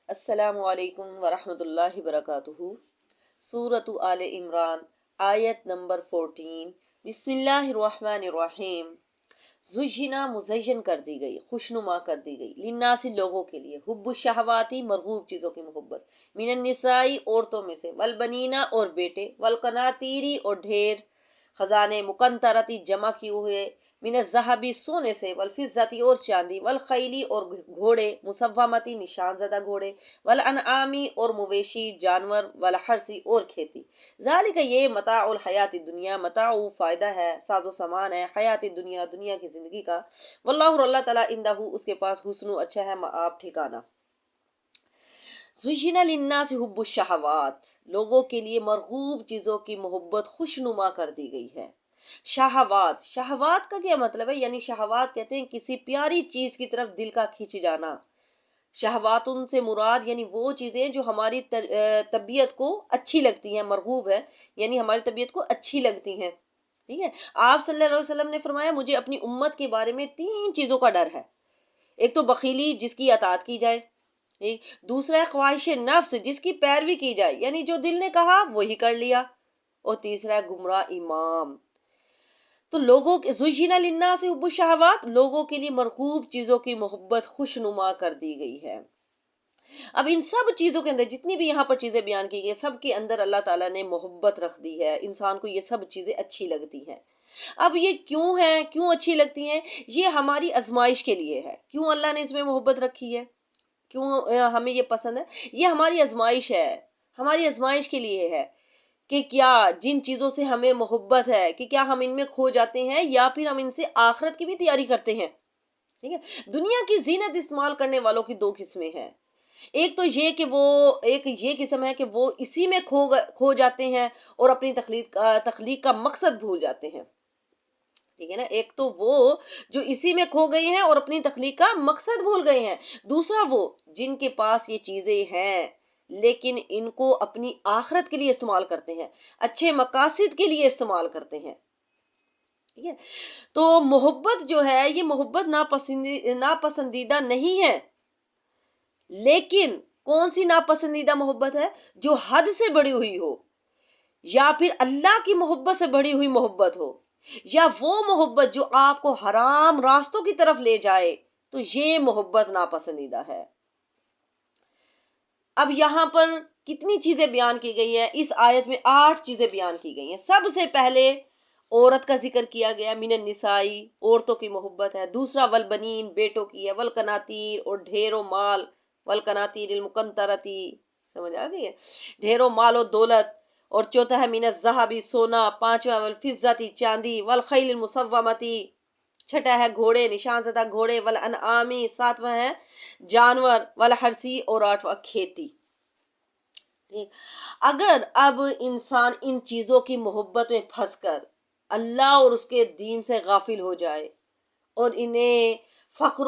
السلام علیکم ورحمۃ اللہ وبرکاتہ۔ سورۃ آل عمران، آیت نمبر 14۔ بسم اللہ الرحمن الرحیم۔ زجنا مزین کر دی گئی، خوشنما کر دی گئی، للناس لوگوں کے لیے، حب الشہواتی مرغوب چیزوں کی محبت، من النسائی عورتوں میں سے، والبنینا اور بیٹے، والقناطیری اور ڈھیر خزانے، مقنطرتی جمع کیے ہوئے، من الذہبی سونے سے، والفضتی اور چاندی، والخیلی اور گھوڑے، مسومتی نشان زدہ گھوڑے، والانعامی اور مویشی جانور، والحرثی اور کھیتی۔ ذالک یہ متاع الحیات الدنیا، متاع فائدہ ہے، ساز و سامان ہے حیات دنیا، دنیا کی زندگی کا، واللہ اور اللہ تعالیٰ عندہ اس کے پاس حسن اچھا ہے مآب ٹھکانہ۔ زُيِّنَ لِلنَّاسِ حُبُّ الشہوات، لوگوں کے لیے مرغوب چیزوں کی محبت خوشنما کر دی گئی ہے۔ شہوات، شہوات کا کیا مطلب ہے؟ یعنی شہوات کہتے ہیں کسی پیاری چیز کی طرف دل کا کھینچ جانا۔ شہوات ان سے مراد یعنی وہ چیزیں جو ہماری طبیعت کو اچھی لگتی ہیں، مرغوب ہے یعنی ہماری طبیعت کو اچھی لگتی ہیں، ٹھیک ہے۔ آپ صلی اللہ علیہ وسلم نے فرمایا مجھے اپنی امت کے بارے میں 3 چیزوں کا ڈر ہے۔ ایک تو بخیلی جس کی اطاعت کی جائے، دوسرا ہے خواہش نفس جس کی پیروی کی جائے یعنی جو دل نے کہا وہی کر لیا، اور تیسرا ہے گمراہ امام۔ تو لوگوں کے زُيِّنَ لِلنَّاسِ حُبُّ الشہوات، لوگوں کے لیے مرغوب چیزوں کی محبت خوشنما کر دی گئی ہے۔ اب ان سب چیزوں کے اندر جتنی بھی یہاں پر چیزیں بیان کی گئی سب کے اندر اللہ تعالیٰ نے محبت رکھ دی ہے، انسان کو یہ سب چیزیں اچھی لگتی ہیں۔ اب یہ کیوں ہیں، کیوں اچھی لگتی ہیں؟ یہ ہماری آزمائش کے لیے ہے۔ کیوں اللہ نے اس میں محبت رکھی ہے، کیوں ہمیں یہ پسند ہے؟ یہ ہماری آزمائش ہے، ہماری آزمائش کے لیے ہے کہ کیا جن چیزوں سے ہمیں محبت ہے کہ کیا ہم ان میں کھو جاتے ہیں یا پھر ہم ان سے آخرت کی بھی تیاری کرتے ہیں، ٹھیک ہے۔ دنیا کی زینت استعمال کرنے والوں کی 2 قسمیں ہیں۔ ایک تو یہ کہ ایک یہ قسم ہے کہ وہ اسی میں کھو جاتے ہیں اور اپنی تخلیق کا مقصد بھول جاتے ہیں، ٹھیک ہے نا۔ ایک تو وہ جو اسی میں کھو گئے ہیں اور اپنی تخلیق کا مقصد بھول گئے ہیں، دوسرا وہ جن کے پاس یہ چیزیں ہیں لیکن ان کو اپنی آخرت کے لیے استعمال کرتے ہیں، اچھے مقاصد کے لیے استعمال کرتے ہیں، ٹھیک ہے۔ تو محبت جو ہے یہ محبت ناپسندیدہ نہیں ہے، لیکن کون سی ناپسندیدہ محبت ہے؟ جو حد سے بڑی ہوئی ہو، یا پھر اللہ کی محبت سے بڑی ہوئی محبت ہو، یا وہ محبت جو آپ کو حرام راستوں کی طرف لے جائے، تو یہ محبت ناپسندیدہ ہے۔ اب یہاں پر کتنی چیزیں بیان کی گئی ہیں؟ اس آیت میں 8 چیزیں بیان کی گئی ہیں۔ سب سے پہلے عورت کا ذکر کیا گیا، من النسائی عورتوں کی محبت ہے۔ دوسرا والبنین بیٹوں کی ہے، والقناطیر اور ڈھیروں مال، والقناطیر المقنطرتی، سمجھ آ گئی ہے، ڈھیروں مال و دولت۔ اور چوتھا ہے من الذہبی سونا، پانچواں والفضتی چاندی، والخیل المسومتی، چھٹا ہے گھوڑے نشان زدہ گھوڑے، والانعامی ساتواں ہے جانور، والحرثی اور آٹھواں کھیتی۔ اگر اب انسان ان چیزوں کی محبت میں پھنس کر اللہ اور اس کے دین سے غافل ہو جائے اور انہیں فخر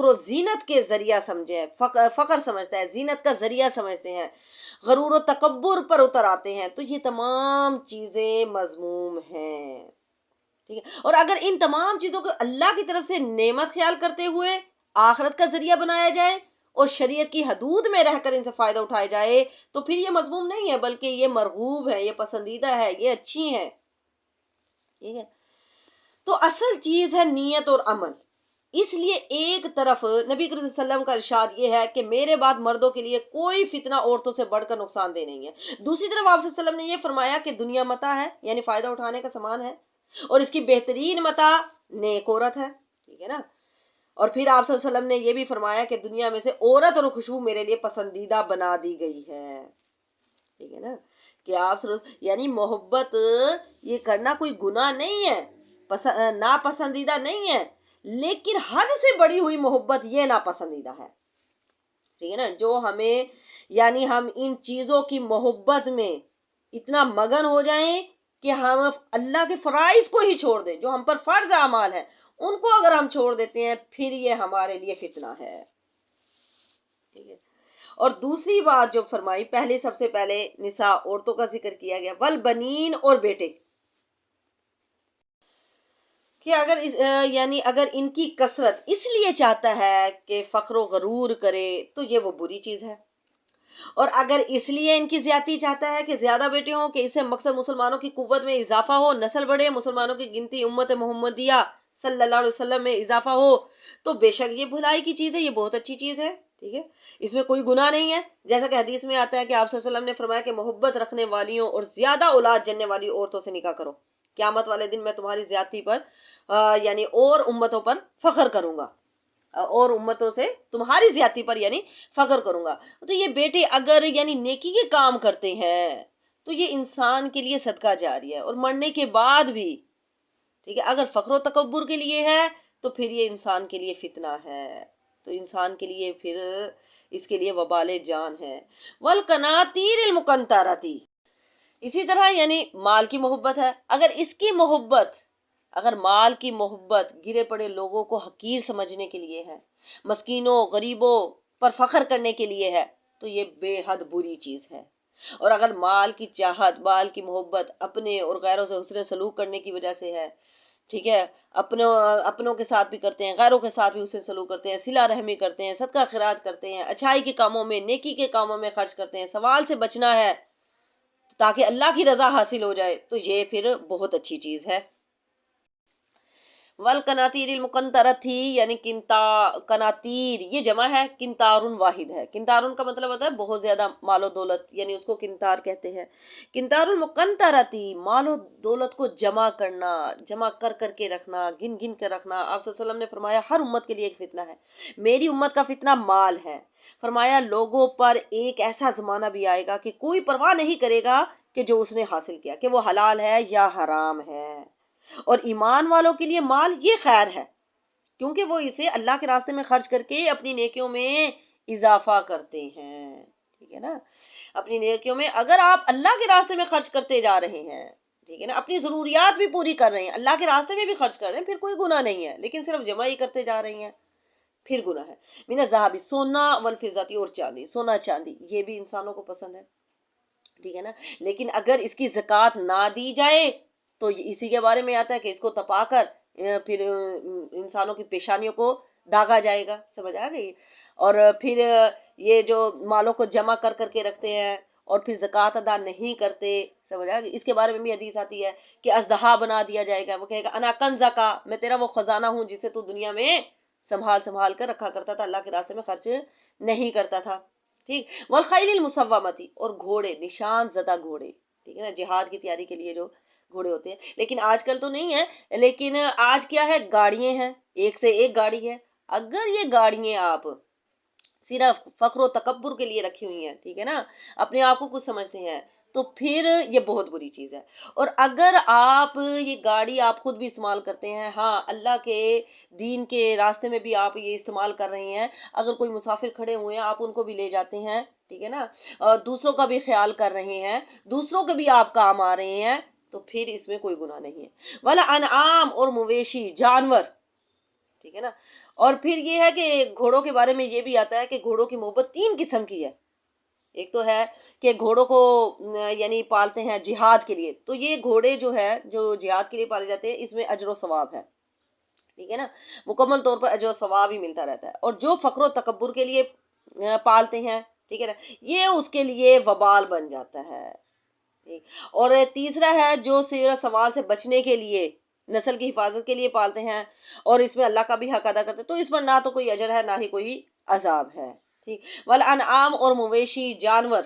و زینت کے ذریعہ سمجھے، فخر سمجھتا ہے، زینت کا ذریعہ سمجھتے ہیں، غرور و تکبر پر اتر آتے ہیں، تو یہ تمام چیزیں مذموم ہیں، ٹھیک ہے۔ اور اگر ان تمام چیزوں کو اللہ کی طرف سے نعمت خیال کرتے ہوئے آخرت کا ذریعہ بنایا جائے اور شریعت کی حدود میں رہ کر ان سے فائدہ اٹھایا جائے تو پھر یہ مذموم نہیں ہے بلکہ یہ مرغوب ہے، یہ پسندیدہ ہے، یہ اچھی ہے، ٹھیک ہے۔ تو اصل چیز ہے نیت اور عمل۔ اس لیے ایک طرف نبی کریم صلی اللہ علیہ وسلم کا ارشاد یہ ہے کہ میرے بعد مردوں کے لیے کوئی فتنہ عورتوں سے بڑھ کر نقصان دہ نہیں ہے۔ دوسری طرف آپ صلی اللہ علیہ وسلم نے یہ فرمایا کہ دنیا متاع ہے یعنی فائدہ اٹھانے کا سامان ہے، اور اس کی بہترین متاع نیک عورت ہے، ٹھیک ہے نا۔ اور پھر آپ صلی اللہ علیہ وسلم نے یہ بھی فرمایا کہ دنیا میں سے عورت اور خوشبو میرے لیے پسندیدہ بنا دی گئی ہے، ٹھیک ہے نا۔ کہ آپ یعنی محبت یہ کرنا کوئی گناہ نہیں ہے، ناپسندیدہ نہیں ہے، لیکن حد سے بڑی ہوئی محبت یہ ناپسندیدہ ہے، ٹھیک ہے نا۔ جو ہمیں یعنی ہم ان چیزوں کی محبت میں اتنا مگن ہو جائیں کہ ہم اللہ کے فرائض کو ہی چھوڑ دیں، جو ہم پر فرض اعمال ہیں ان کو اگر ہم چھوڑ دیتے ہیں پھر یہ ہمارے لیے فتنہ ہے، ٹھیک ہے۔ اور دوسری بات جو فرمائی، پہلے سب سے پہلے نساء عورتوں کا ذکر کیا گیا، والبنین اور بیٹے، کہ اگر یعنی اگر ان کی کثرت اس لیے چاہتا ہے کہ فخر و غرور کرے تو یہ وہ بری چیز ہے، اور اگر اس لیے ان کی زیادتی چاہتا ہے کہ زیادہ بیٹے ہوں کہ اس سے مقصد مسلمانوں کی قوت میں اضافہ ہو، نسل بڑھے، مسلمانوں کی گنتی امت محمدیہ صلی اللہ علیہ وسلم میں اضافہ ہو، تو بے شک یہ بھلائی کی چیز ہے، یہ بہت اچھی چیز ہے، ٹھیک ہے، اس میں کوئی گناہ نہیں ہے۔ جیسا کہ حدیث میں آتا ہے کہ آپ صلی اللہ علیہ وسلم نے فرمایا کہ محبت رکھنے والیوں اور زیادہ اولاد جننے والی عورتوں سے نکاح کرو، قیامت والے دن میں تمہاری زیادتی پر یعنی اور امتوں پر فخر کروں گا، اور امتوں سے تمہاری زیادتی پر یعنی فخر کروں گا۔ تو یہ بیٹے اگر یعنی نیکی کے کام کرتے ہیں تو یہ انسان کے لیے صدقہ جاری ہے، اور مرنے کے بعد بھی، ٹھیک ہے، اگر فخر و تکبر کے لیے ہے تو پھر یہ انسان کے لیے فتنہ ہے، تو انسان کے لیے پھر اس کے لیے وبال جان ہے۔ والقناطیر المقنطرتی، اسی طرح یعنی مال کی محبت ہے، اگر اس کی محبت، اگر مال کی محبت گرے پڑے لوگوں کو حقیر سمجھنے کے لیے ہے، مسکینوں غریبوں پر فخر کرنے کے لیے ہے، تو یہ بے حد بری چیز ہے۔ اور اگر مال کی چاہت، مال کی محبت اپنے اور غیروں سے حسن سلوک کرنے کی وجہ سے ہے، ٹھیک ہے، اپنوں کے ساتھ بھی کرتے ہیں، غیروں کے ساتھ بھی حسن سلوک کرتے ہیں، صلہ رحمی کرتے ہیں، صدقہ خیرات کرتے ہیں، اچھائی کے کاموں میں، نیکی کے کاموں میں خرچ کرتے ہیں، سوال سے بچنا ہے تاکہ اللہ کی رضا حاصل ہو جائے، تو یہ پھر بہت اچھی چیز ہے۔ والقناطیر المقنطرتی یعنی قناطیر یہ جمع ہے، کنتارن واحد ہے، کنتارن کا مطلب ہوتا ہے بہت زیادہ مال و دولت، یعنی اس کو کنتار کہتے ہیں۔ کنتار المقنطرتی مال و دولت کو جمع کرنا، جمع کر کر کے رکھنا، گن گن کے رکھنا۔ آپ صلی اللہ علیہ وسلم نے فرمایا ہر امت کے لیے ایک فتنہ ہے، میری امت کا فتنہ مال ہے۔ فرمایا لوگوں پر ایک ایسا زمانہ بھی آئے گا کہ کوئی پرواہ نہیں کرے گا کہ جو اس نے حاصل کیا، کہ وہ حلال ہے یا حرام ہے، اور ایمان والوں کے لیے مال یہ خیر ہے کیونکہ وہ اسے اللہ کے راستے میں خرچ کر کے اپنی نیکیوں میں اضافہ کرتے ہیں، ٹھیک ہے نا، اپنی نیکیوں میں اگر آپ اللہ کے راستے میں خرچ کرتے جا رہے ہیں، ٹھیک ہے نا، اپنی ضروریات بھی پوری کر رہے ہیں، اللہ کے راستے میں بھی خرچ کر رہے ہیں، پھر کوئی گناہ نہیں ہے، لیکن صرف جمع ہی کرتے جا رہے ہیں پھر گناہ ہے۔ من الذهب سونا والفضة اور چاندی، سونا چاندی یہ بھی انسانوں کو پسند ہے، ٹھیک ہے نا، لیکن اگر اس کی زکوٰۃ نہ دی جائے تو اسی کے بارے میں آتا ہے کہ اس کو تپا کر پھر انسانوں کی پیشانیوں کو داغا جائے گا، سمجھ آ گئی، اور پھر یہ جو مالوں کو جمع کر کر کے رکھتے ہیں اور پھر زکوٰۃ ادا نہیں کرتے، سمجھ آ گئی، اس کے بارے میں بھی حدیث آتی ہے کہ اژدہا بنا دیا جائے گا، وہ کہے گا انا کنزکا، میں تیرا وہ خزانہ ہوں جسے تو دنیا میں سنبھال کر رکھا کرتا تھا، اللہ کے راستے میں خرچ نہیں کرتا تھا، ٹھیک۔ والخیل المسومتی اور گھوڑے، نشان زدہ گھوڑے، ٹھیک ہے نا، جہاد کی تیاری کے لیے جو گھوڑے ہوتے ہیں، لیکن آج کل تو نہیں ہے، لیکن آج کیا ہے، گاڑیاں ہیں، ایک سے ایک گاڑی ہے، اگر یہ گاڑیاں آپ صرف فخر و تکبر کے لیے رکھی ہوئی ہیں، ٹھیک ہے نا، اپنے آپ کو کچھ سمجھتے ہیں، تو پھر یہ بہت بری چیز ہے۔ اور اگر آپ یہ گاڑی آپ خود بھی استعمال کرتے ہیں، ہاں اللہ کے دین کے راستے میں بھی آپ یہ استعمال کر رہے ہیں، اگر کوئی مسافر کھڑے ہوئے ہیں آپ ان کو بھی لے جاتے ہیں، ٹھیک ہے نا، اور دوسروں کا بھی خیال کر رہے ہیں، دوسروں کے بھی آپ کام آ رہے ہیں، تو پھر اس میں کوئی گناہ نہیں ہے۔ ولا انعام اور مویشی، جانور، ٹھیک ہے نا، اور پھر یہ ہے کہ گھوڑوں کے بارے میں یہ بھی آتا ہے کہ گھوڑوں کی محبت تین قسم کی ہے۔ ایک تو ہے کہ گھوڑوں کو یعنی پالتے ہیں جہاد کے لیے، تو یہ گھوڑے جو ہے جو جہاد کے لیے پالے جاتے ہیں اس میں اجر و ثواب ہے، ٹھیک ہے نا، مکمل طور پر اجر و ثواب ہی ملتا رہتا ہے۔ اور جو فخر و تکبر کے لیے پالتے ہیں، ٹھیک ہے نا، یہ اس کے لیے وبال بن جاتا ہے۔ اور تیسرا ہے جو سوال سے بچنے کے لیے، نسل کی حفاظت کے لیے پالتے ہیں، اور اس میں اللہ کا بھی حق ادا کرتے ہیں، تو اس پر نہ تو کوئی اجر ہے نہ ہی کوئی عذاب ہے، ٹھیک۔ والانعام اور مویشی، جانور،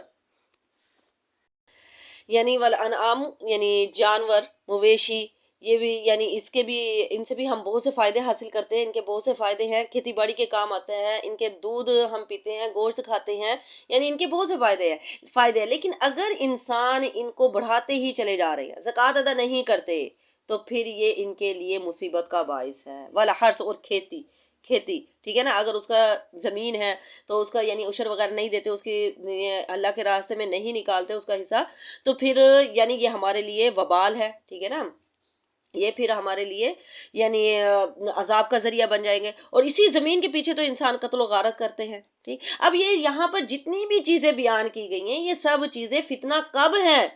یعنی والانعام یعنی جانور، مویشی، یہ بھی یعنی اس کے بھی، ان سے بھی ہم بہت سے فائدے حاصل کرتے ہیں، ان کے بہت سے فائدے ہیں، کھیتی باڑی کے کام آتے ہیں، ان کے دودھ ہم پیتے ہیں، گوشت کھاتے ہیں، یعنی ان کے بہت سے فائدے ہیں، لیکن اگر انسان ان کو بڑھاتے ہی چلے جا رہے ہیں، زکوٰۃ ادا نہیں کرتے، تو پھر یہ ان کے لیے مصیبت کا باعث ہے۔ والحرث اور کھیتی، ٹھیک ہے نا، اگر اس کا زمین ہے تو اس کا یعنی عشر وغیرہ نہیں دیتے، اس کی اللہ کے راستے میں نہیں نکالتے اس کا حصہ، تو پھر یعنی یہ ہمارے لیے وبال ہے، ٹھیک ہے نا، یہ پھر ہمارے لیے یعنی عذاب کا ذریعہ بن جائیں گے، اور اسی زمین کے پیچھے تو انسان قتل و غارت کرتے ہیں، ٹھیک۔ اب یہ یہاں پر جتنی بھی چیزیں بیان کی گئی ہیں یہ سب چیزیں فتنہ کب ہیں؟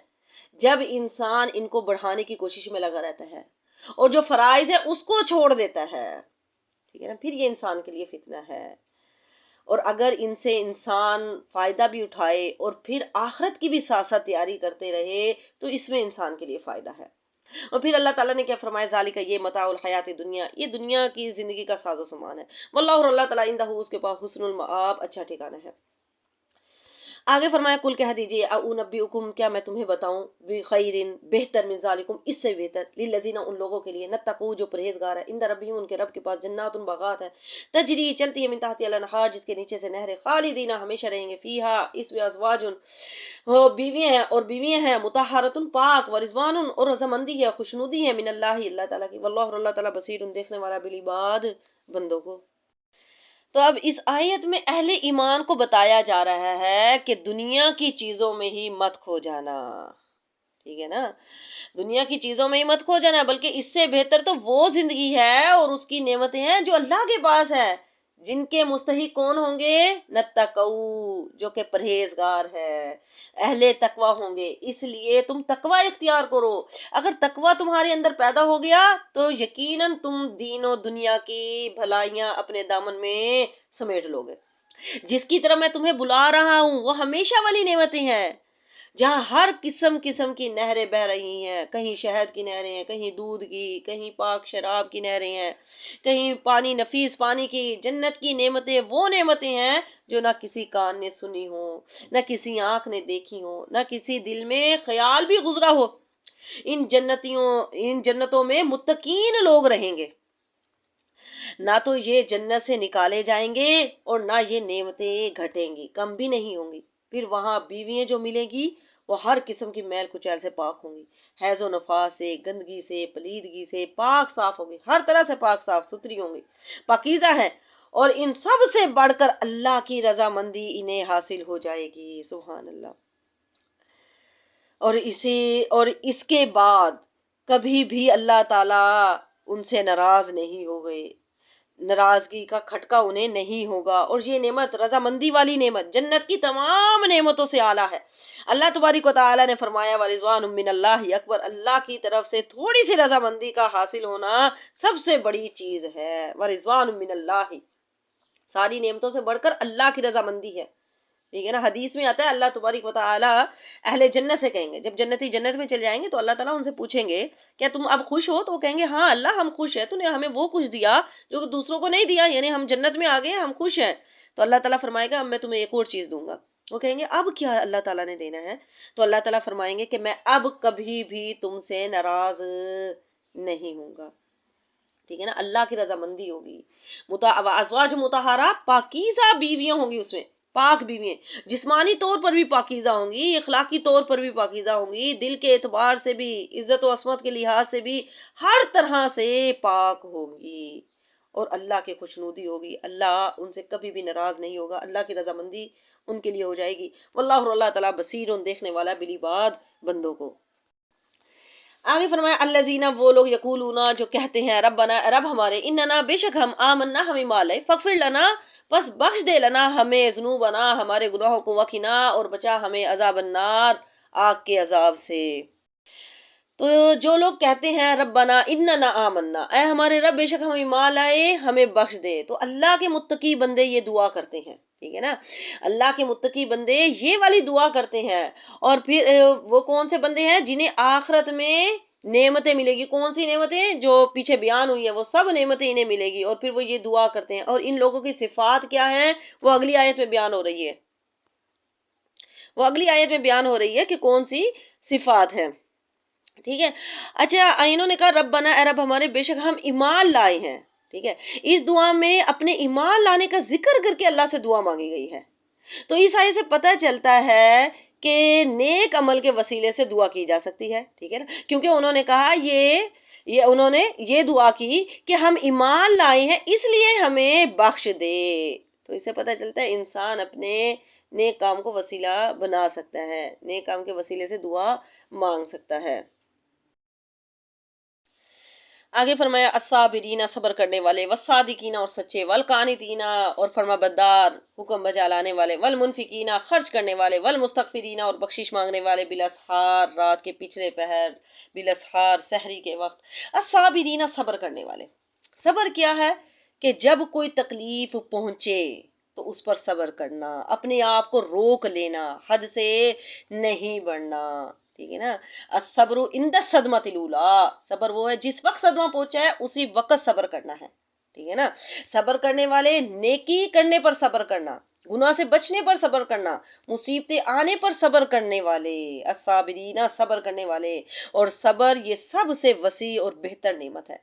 جب انسان ان کو بڑھانے کی کوشش میں لگا رہتا ہے، اور جو فرائض ہے اس کو چھوڑ دیتا ہے، ٹھیک ہے نا، پھر یہ انسان کے لیے فتنہ ہے۔ اور اگر ان سے انسان فائدہ بھی اٹھائے اور پھر آخرت کی بھی ساتھ ساتھ تیاری کرتے رہے تو اس میں انسان کے لیے فائدہ ہے۔ اور پھر اللہ تعالیٰ نے کیا فرمایا، ذالک، یہ متاع الحیات دنیا، یہ دنیا کی زندگی کا ساز و سامان ہے، واللہ، اور اللہ تعالیٰ عندہ، اس کے پاس حسن المآب، اچھا ٹھکانہ ہے۔ آگے فرمایا، کل کہہ دیجیے، اونبئکم، کیا میں تمہیں بتاؤں، بخیرن، بہتر، من ذالکم، اس سے بہتر، للذین، ان لوگوں کے لیے، نتقو، جو پرہیزگار ہے، عند ربہم، ان کے رب کے پاس، جنات، باغات ہے، تجری، چلتی ہے، من تحتها الانہار، جس کے نیچے سے نہریں، خالدین، ہمیشہ رہیں گے، فیہا، اس میں، ازواج، وہ بیویاں ہیں، اور بیویاں ہیں، مطہرۃ، پاک، ورضوان، اور رضامندی ہے، خوشنودی ہے، من اللہ، اللہ تعالیٰ کی، واللہ، اور اللہ تعالیٰ، بصیر، دیکھنے والا، بالعباد، بندوں کو۔ تو اب اس آیت میں اہل ایمان کو بتایا جا رہا ہے کہ دنیا کی چیزوں میں ہی مت کھو جانا، ٹھیک ہے نا، دنیا کی چیزوں میں ہی مت کھو جانا، بلکہ اس سے بہتر تو وہ زندگی ہے اور اس کی نعمتیں ہیں جو اللہ کے پاس ہے، جن کے مستحق کون ہوں گے، نتقو، جو کہ پرہیزگار ہے، اہل تقوی ہوں گے، اس لیے تم تقوی اختیار کرو۔ اگر تقوی تمہارے اندر پیدا ہو گیا تو یقیناً تم دین و دنیا کی بھلائیاں اپنے دامن میں سمیٹ لو گے۔ جس کی طرف میں تمہیں بلا رہا ہوں وہ ہمیشہ والی نعمتیں ہیں، جہاں ہر قسم کی نہریں بہ رہی ہیں، کہیں شہد کی نہریں ہیں، کہیں دودھ کی، کہیں پاک شراب کی نہریں ہیں، کہیں پانی، نفیس پانی کی، جنت کی نعمتیں، وہ نعمتیں ہیں جو نہ کسی کان نے سنی ہو، نہ کسی آنکھ نے دیکھی ہو، نہ کسی دل میں خیال بھی گزرا ہو۔ ان جنتوں میں متقین لوگ رہیں گے، نہ تو یہ جنت سے نکالے جائیں گے اور نہ یہ نعمتیں گھٹیں گی، کم بھی نہیں ہوں گی۔ پھر وہاں بیویاں جو ملیں گی وہ ہر قسم کی میل کچیل سے پاک ہوں گی، حیض و نفاس سے، گندگی سے، پلیدگی سے پاک صاف ہوں گی، ہر طرح سے پاک صاف ستھری ہوں گی، پاکیزہ ہیں، اور ان سب سے بڑھ کر اللہ کی رضامندی انہیں حاصل ہو جائے گی، سبحان اللہ۔ اور اس کے بعد کبھی بھی اللہ تعالیٰ ان سے ناراض نہیں ہو گئے، ناراضگی کا کھٹکا انہیں نہیں ہوگا، اور یہ نعمت، رضامندی والی نعمت، جنت کی تمام نعمتوں سے اعلیٰ ہے۔ اللہ تبارک و تعالیٰ نے فرمایا، وَرِضْوَانٌ مِّنَ اللَّهِ اکبر، اللہ کی طرف سے تھوڑی سی رضامندی کا حاصل ہونا سب سے بڑی چیز ہے۔ وَرِضْوَانٌ مِّنَ اللَّهِ، ساری نعمتوں سے بڑھ کر اللہ کی رضامندی ہے، ٹھیک ہے نا، حدیث میں آتا ہے اللہ تبارک و تعالیٰ اہل جنت سے کہیں گے، جب جنتی جنت میں چل جائیں گے تو اللہ تعالیٰ ان سے پوچھیں گے، کیا تم اب خوش ہو؟ تو وہ کہیں گے، ہاں اللہ ہم خوش ہیں، تو نے ہمیں وہ کچھ دیا جو کہ دوسروں کو نہیں دیا، یعنی ہم جنت میں آ گئے، ہم خوش ہیں۔ تو اللہ تعالیٰ فرمائے گا، اب میں تمہیں ایک اور چیز دوں گا۔ وہ کہیں گے، اب کیا اللہ تعالیٰ نے دینا ہے؟ تو اللہ تعالیٰ فرمائیں گے کہ میں اب کبھی بھی تم سے ناراض نہیں ہوں گا، ٹھیک ہے نا، اللہ کی رضامندی ہوگی۔ ازواج مطہرہ، پاکیزہ بیویاں ہوں گی، اس میں پاک بیویاں، جسمانی طور پر بھی پاکیزہ ہوں گی، اخلاقی طور پر بھی پاکیزہ ہوں گی، دل کے اعتبار سے بھی، عزت و عصمت کے لحاظ سے بھی، ہر طرح سے پاک ہوگی، اور اللہ کی خوشنودی ہوگی، اللہ ان سے کبھی بھی ناراض نہیں ہوگا، اللہ کی رضامندی ان کے لیے ہو جائے گی، واللہ، اور اللہ تعالیٰ، بصیر، دیکھنے والا، بالعباد، بندوں کو۔ آگے فرمایا، الذین، وہ لوگ، یقولون، جو کہتے ہیں، ربنا، رب ہمارے، اننا، بے شک ہم، آمنا، ہم ایمان لائے، فاغفر لنا، پس بخش دے، لنا، ہمیں، ذنوبنا، ہمارے گناہوں کو، وقنا، اور بچا ہمیں، عذاب النار، آگ کے عذاب سے۔ تو جو لوگ کہتے ہیں ربنا اننا آمنا، اے ہمارے رب بے شک ہم ایمان لائے، ہمیں بخش دے، تو اللہ کے متقی بندے یہ دعا کرتے ہیں، ٹھیک ہے نا، اللہ کے متقی بندے یہ والی دعا کرتے ہیں۔ اور پھر وہ کون سے بندے ہیں؟ جنہیں آخرت میں نعمتیں ملے گی، کون سی نعمتیں؟ جو پیچھے بیان ہوئی ہیں، وہ سب نعمتیں انہیں ملے گی، اور پھر وہ یہ دعا کرتے ہیں، اور ان لوگوں کی صفات کیا ہیں وہ اگلی آیت میں بیان ہو رہی ہے، وہ اگلی آیت میں بیان ہو رہی ہے کہ کون سی صفات ہیں، ٹھیک ہے۔ اچھا، انہوں نے کہا ربنا، اے رب ہمارے، بے شک ہم ایمان لائے ہیں، ٹھیک ہے، اس دعا میں اپنے ایمان لانے کا ذکر کر کے اللہ سے دعا مانگی گئی ہے۔ تو اس آیت سے پتہ چلتا ہے کہ نیک عمل کے وسیلے سے دعا کی جا سکتی ہے، ٹھیک ہے نا، کیونکہ انہوں نے کہا انہوں نے یہ دعا کی کہ ہم ایمان لائے ہیں اس لیے ہمیں بخش دے۔ تو اس سے پتہ چلتا ہے انسان اپنے نیک کام کو وسیلہ بنا سکتا ہے، نیک کام کے وسیلے سے دعا مانگ سکتا ہے۔ آگے فرمایا الصابرین صبر کرنے والے، والصادقین اور سچے، والقانتین اور فرما بردار حکم بجا لانے والے، والمنفقین خرچ کرنے والے، والمستغفرین اور بخشش مانگنے والے، بالاسحار رات کے پچھلے پہر، بالاسحار سحری کے وقت، الصابرین صبر کرنے والے۔ صبر کیا ہے کہ جب کوئی تکلیف پہنچے تو اس پر صبر کرنا، اپنے آپ کو روک لینا، حد سے نہیں بڑھنا، ٹھیک ہے نا۔ الصبر عند الصدمۃ الاولیٰ، صبر وہ ہے جس وقت صدمہ پہنچا ہے اسی وقت صبر کرنا ہے، ٹھیک ہے نا۔ صبر کرنے والے، نیکی کرنے پر صبر کرنا، گناہ سے بچنے پر صبر کرنا، مصیبتیں آنے پر صبر کرنے والے، الصابرین صبر کرنے والے۔ اور صبر یہ سب سے وسیع اور بہتر نعمت ہے۔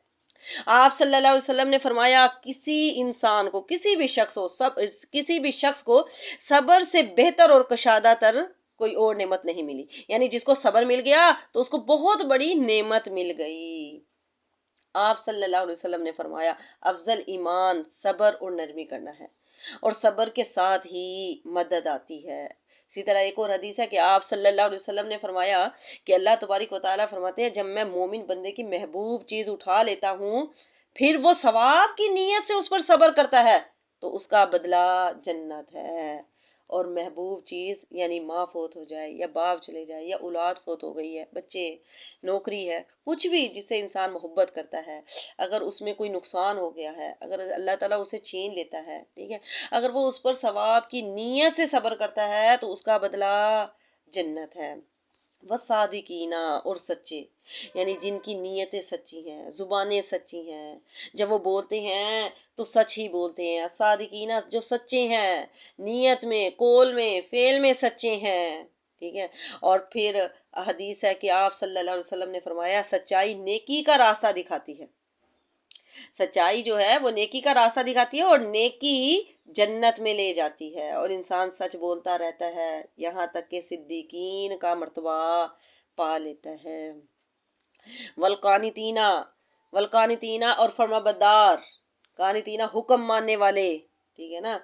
آپ صلی اللہ علیہ وسلم نے فرمایا کسی انسان کو، کسی بھی شخص کو صبر سے بہتر اور کشادہ تر کوئی اور نعمت نہیں ملی، یعنی جس کو صبر مل گیا تو اس کو بہت بڑی نعمت مل گئی۔ آپ صلی اللہ علیہ وسلم نے فرمایا افضل ایمان صبر اور نرمی کرنا ہے، اور صبر کے ساتھ ہی مدد آتی ہے۔ اسی طرح ایک اور حدیث ہے کہ آپ صلی اللہ علیہ وسلم نے فرمایا کہ اللہ تبارک و تعالیٰ فرماتے ہیں جب میں مومن بندے کی محبوب چیز اٹھا لیتا ہوں پھر وہ ثواب کی نیت سے اس پر صبر کرتا ہے تو اس کا بدلہ جنت ہے۔ اور محبوب چیز یعنی ماں فوت ہو جائے یا باپ چلے جائے یا اولاد فوت ہو گئی ہے، بچے، نوکری ہے، کچھ بھی جس سے انسان محبت کرتا ہے، اگر اس میں کوئی نقصان ہو گیا ہے، اگر اللہ تعالیٰ اسے چھین لیتا ہے، ٹھیک ہے، اگر وہ اس پر ثواب کی نیت سے صبر کرتا ہے تو اس کا بدلہ جنت ہے۔ والصادقین اور سچے، یعنی جن کی نیتیں سچی ہیں، زبانیں سچی ہیں، جب وہ بولتے ہیں تو سچ ہی بولتے ہیں۔ الصادقین جو سچے ہیں، نیت میں، قول میں، فعل میں سچے ہیں، ٹھیک ہے۔ اور پھر حدیث ہے کہ آپ صلی اللہ علیہ وسلم نے فرمایا سچائی نیکی کا راستہ دکھاتی ہے، سچائی جو ہے وہ نیکی کا راستہ دکھاتی ہے اور نیکی جنت میں لے جاتی ہے، اور انسان سچ بولتا رہتا ہے یہاں تک کہ صدیقین کا مرتبہ پا لیتا ہے۔ والقانتین اور فرما بردار، قانتین حکم ماننے والے، ٹھیک ہے نا،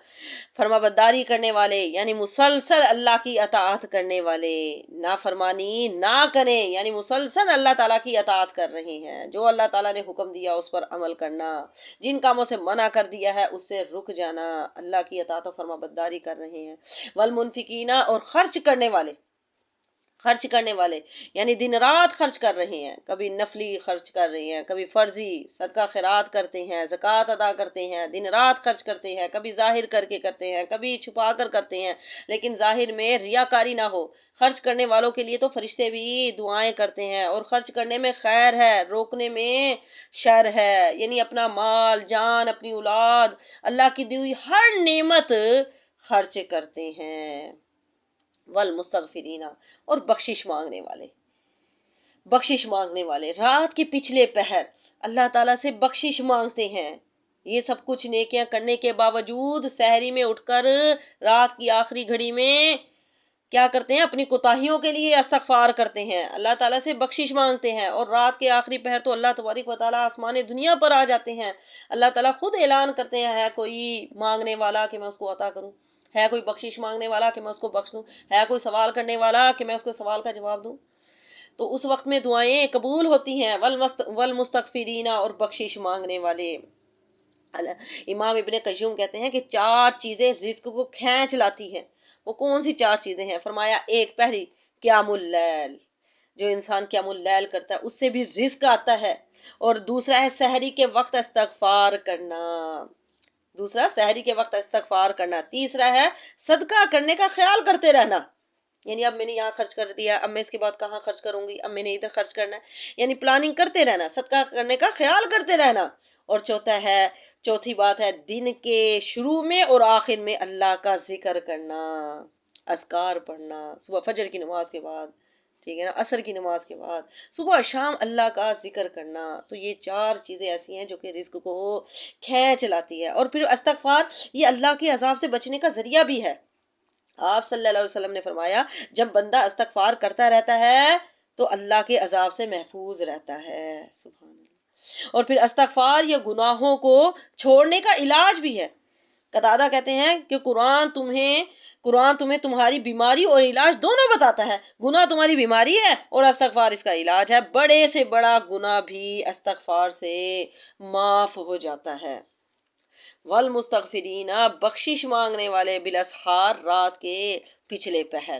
فرما برداری کرنے والے یعنی مسلسل اللہ کی اطاعت کرنے والے، نافرمانی نہ کریں یعنی مسلسل اللہ تعالیٰ کی اطاعت کر رہے ہیں، جو اللہ تعالیٰ نے حکم دیا اس پر عمل کرنا، جن کاموں سے منع کر دیا ہے اس سے رک جانا، اللہ کی اطاعت و فرما برداری کر رہے ہیں۔ والمنفقین اور خرچ کرنے والے یعنی دن رات خرچ کر رہے ہیں، کبھی نفلی خرچ کر رہے ہیں، کبھی فرضی صدقہ خیرات کرتے ہیں، زکوٰۃ ادا کرتے ہیں، دن رات خرچ کرتے ہیں، کبھی ظاہر کر کے کرتے ہیں، کبھی چھپا کر کرتے ہیں، لیکن ظاہر میں ریاکاری نہ ہو۔ خرچ کرنے والوں کے لیے تو فرشتے بھی دعائیں کرتے ہیں، اور خرچ کرنے میں خیر ہے، روکنے میں شر ہے، یعنی اپنا مال، جان، اپنی اولاد، اللہ کی دی ہوئی ہر نعمت خرچ کرتے ہیں۔ والمستغفرین اور بخشش مانگنے والے رات کے پچھلے پہر اللہ تعالیٰ سے بخشش مانگتے ہیں، یہ سب کچھ نیکیاں کرنے کے باوجود سحری میں اٹھ کر رات کی آخری گھڑی میں کیا کرتے ہیں، اپنی کوتاہیوں کے لیے استغفار کرتے ہیں، اللہ تعالیٰ سے بخشش مانگتے ہیں، اور رات کے آخری پہر تو اللہ تبارک و تعالیٰ آسمان دنیا پر آ جاتے ہیں، اللہ تعالیٰ خود اعلان کرتے ہیں ہے کوئی مانگنے والا کہ میں اس کو عطا کروں، ہے کوئی بخشش مانگنے والا کہ میں اس کو بخش دوں، ہے کوئی سوال کرنے والا کہ میں اس کو سوال کا جواب دوں۔ تو اس وقت میں دعائیں قبول ہوتی ہیں۔ والمستغفرین اور بخشش مانگنے والے۔ امام ابن قیوم کہتے ہیں کہ 4 چیزیں رزق کو کھینچ لاتی ہیں، وہ کون سی 4 چیزیں ہیں؟ فرمایا ایک، پہلی قیام اللیل، جو انسان قیام اللیل کرتا ہے اس سے بھی رزق آتا ہے، اور دوسرا ہے سحری کے وقت استغفار کرنا، تیسرا ہے صدقہ کرنے کا خیال کرتے رہنا، یعنی اب میں نے یہاں خرچ کر دیا، اب میں اس کے بعد کہاں خرچ کروں گی، اب میں نے ادھر خرچ کرنا ہے، یعنی پلاننگ کرتے رہنا، صدقہ کرنے کا خیال کرتے رہنا۔ اور چوتھی بات ہے دن کے شروع میں اور آخر میں اللہ کا ذکر کرنا، اذکار پڑھنا، صبح فجر کی نماز کے بعد، ٹھیک ہے نا، عصر کی نماز کے بعد، صبح شام اللہ کا ذکر کرنا۔ تو یہ 4 چیزیں ایسی ہیں جو کہ رزق کو کھینچ لاتی ہے۔ اور پھر استغفار یہ اللہ کے عذاب سے بچنے کا ذریعہ بھی ہے۔ آپ صلی اللہ علیہ وسلم نے فرمایا جب بندہ استغفار کرتا رہتا ہے تو اللہ کے عذاب سے محفوظ رہتا ہے، سبحان اللہ۔ اور پھر استغفار یہ گناہوں کو چھوڑنے کا علاج بھی ہے۔ قتادہ کہتے ہیں کہ قرآن تمہیں تمہاری بیماری اور علاج دونوں بتاتا ہے. گناہ تمہاری بیماری ہے اور استغفار اس کا علاج ہے. بڑے سے بڑا گناہ بھی استغفار سے معاف ہو جاتا ہے. والمستغفرین، بخشش مانگنے والے، بالاسحار، رات کے پچھلے پہر.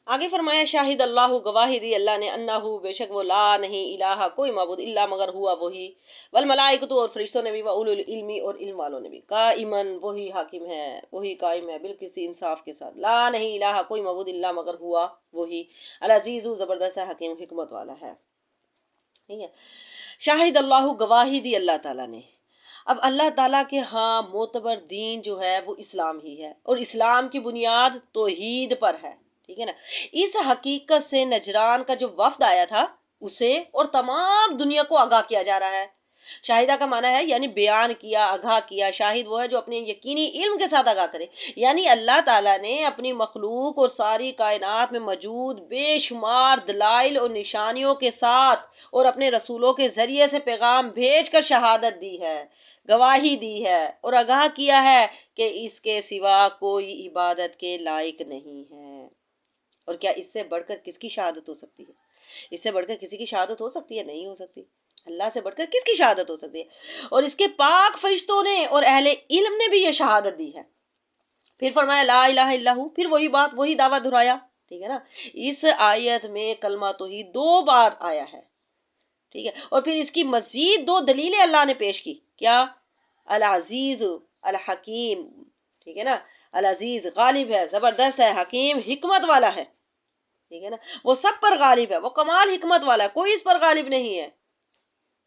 آگے فرمایا شاہد اللہ، گواہی دی اللہ نے، انہو بے شک وہ، لا نہیں الہ کوئی معبود، الا مگر ہوا وہی، والملائکۃ اور فرشتوں نے بھی، واولو العلم اور علم والوں نے بھی، قائمن وہی حاکم ہے، وہی قائم ہے بالقسط انصاف کے ساتھ. لا نہیں الہ کوئی معبود، الا مگر ہوا وہی، العزیز زبردست ہے، حکیم حکمت والا ہے. ٹھیک ہے. شاہد اللہ، گواہی دی اللہ تعالیٰ نے. اب اللہ تعالیٰ کے ہاں معتبر دین جو ہے وہ اسلام ہی ہے، اور اسلام کی بنیاد توحید پر ہے. ٹھیک ہے نا. اس حقیقت سے نجران کا جو وفد آیا تھا اسے اور تمام دنیا کو آگاہ کیا جا رہا ہے. شاہدہ کا معنی ہے یعنی بیان کیا، آگاہ کیا. شاہد وہ ہے جو اپنے یقینی علم کے ساتھ آگاہ کرے. یعنی اللہ تعالیٰ نے اپنی مخلوق اور ساری کائنات میں موجود بے شمار دلائل اور نشانیوں کے ساتھ اور اپنے رسولوں کے ذریعے سے پیغام بھیج کر شہادت دی ہے، گواہی دی ہے اور آگاہ کیا ہے کہ اس کے سوا کوئی عبادت کے لائق نہیں ہے. اور کیا اس سے بڑھ کر کس کی شہادت ہو سکتی ہے؟ اس سے بڑھ کر کسی کی شہادت ہو سکتی ہے؟ نہیں ہو سکتی. اللہ سے بڑھ کر کس کی شہادت ہو سکتی ہے؟ اور اس کے پاک فرشتوں نے اور اہل علم نے بھی یہ شہادت دی ہے. پھر فرمایا لا الہ الا ہو، پھر وہی بات، وہی دعویٰ دہرایا. ٹھیک ہے نا. اس آیت میں کلمہ توحید 2 بار آیا ہے. ٹھیک ہے. اور پھر اس کی مزید 2 دلیلیں اللہ نے پیش کی. کیا؟ العزیز الحکیم. ٹھیک ہے نا. العزیز غالب ہے، زبردست ہے، حکیم حکمت والا ہے. ٹھیک ہے نا. وہ سب پر غالب ہے، وہ کمال حکمت والا ہے، کوئی اس پر غالب نہیں ہے.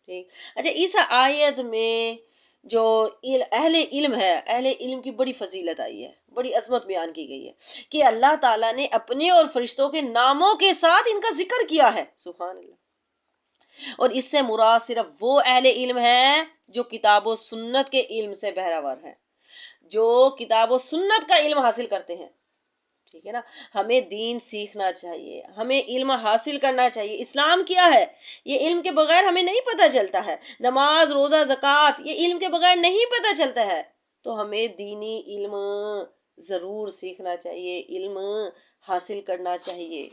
ٹھیک. اچھا، اس آیت میں جو اہل علم ہے، اہل علم کی بڑی فضیلت آئی ہے، بڑی عظمت بیان کی گئی ہے کہ اللہ تعالیٰ نے اپنے اور فرشتوں کے ناموں کے ساتھ ان کا ذکر کیا ہے. سبحان اللہ. اور اس سے مراد صرف وہ اہل علم ہیں جو کتاب و سنت کے علم سے بہرہور ہیں، جو کتاب و سنت کا علم حاصل کرتے ہیں. ٹھیک ہے نا. ہمیں دین سیکھنا چاہیے، ہمیں علم حاصل کرنا چاہیے. اسلام کیا ہے یہ علم کے بغیر ہمیں نہیں پتہ چلتا ہے. نماز، روزہ، زکوٰۃ یہ علم کے بغیر نہیں پتہ چلتا ہے. تو ہمیں دینی علم ضرور سیکھنا چاہیے، علم حاصل کرنا چاہیے.